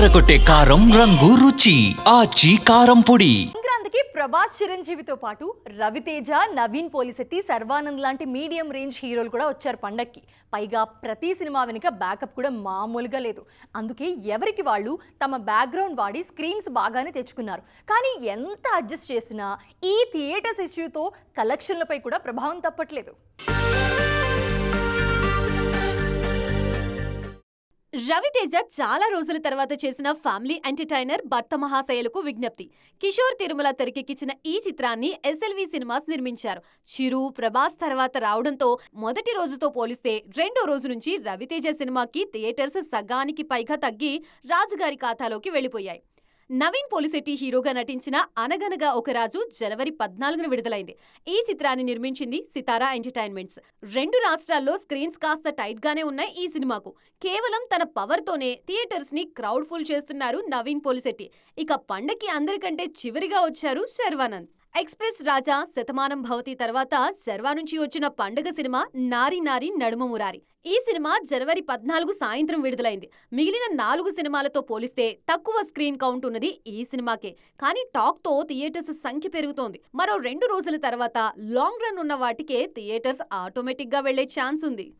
అదరగొట్టే కారం రంగు రుచి ఆచి కారం పొడి. సంక్రాంతికి ప్రభాస్ చిరంజీవితో పాటు రవితేజ, నవీన్ పోలిశెట్టి, శర్వానంద్ లాంటి మీడియం రేంజ్ హీరోలు కూడా వచ్చారు పండక్కి. పైగా ప్రతి సినిమా వెనుక బ్యాకప్ కూడా మామూలుగా లేదు. అందుకే ఎవరికి వాళ్ళు తమ బ్యాక్గ్రౌండ్ వాడి స్క్రీన్స్ బాగానే తెచ్చుకున్నారు. కానీ ఎంత అడ్జస్ట్ చేసినా ఈ థియేటర్స్ ఇష్యూతో కలెక్షన్లపై కూడా ప్రభావం తప్పట్లేదు. రవితేజ చాలా రోజుల తర్వాత చేసిన ఫ్యామిలీ ఎంటర్టైనర్ భర్త మహాశయులకు విజ్ఞప్తి. కిషోర్ తిరుమల తెరకెక్కించిన ఈ చిత్రాన్ని ఎస్ఎల్వి సినిమాస్ నిర్మించారు. చిరు, ప్రభాస్ తర్వాత రావడంతో మొదటి రోజుతో పోలిస్తే రెండో రోజు నుంచి రవితేజ సినిమాకి థియేటర్స్ సగానికి పైగా తగ్గి రాజుగారి ఖాతాలోకి వెళ్లిపోయాయి. నవీన్ పోలిశెట్టి హీరోగా నటించిన అనగనగా ఒక రాజు జనవరి 14న విడుదలైంది. ఈ చిత్రాన్ని నిర్మించింది సితారా ఎంటర్టైన్మెంట్స్. రెండు రాష్ట్రాల్లో స్క్రీన్స్ కాస్త టైట్ గానే ఉన్నాయి ఈ సినిమాకు. కేవలం తన పవర్ తోనే థియేటర్స్ ని క్రౌడ్ ఫుల్ చేస్తున్నారు నవీన్ పోలిశెట్టి. ఇక పండకి అందరికంటే చివరిగా వచ్చారు శర్వానంద్. ఎక్స్ప్రెస్ రాజా, శతమానం భవతి తర్వాత శర్వా నుంచి వచ్చిన పండుగ సినిమా నారి నారి నడుమ మురారి. ఈ సినిమా జనవరి 14 సాయంత్రం విడుదలైంది. మిగిలిన 4 సినిమాలతో పోలిస్తే తక్కువ స్క్రీన్ కౌంట్ ఉన్నది ఈ సినిమాకే. కానీ టాక్ తో థియేటర్స్ సంఖ్య పెరుగుతోంది. మరో 2 రోజుల తర్వాత లాంగ్ రన్ ఉన్న వాటికే థియేటర్స్ ఆటోమేటిక్ గా వెళ్లే ఛాన్స్ ఉంది.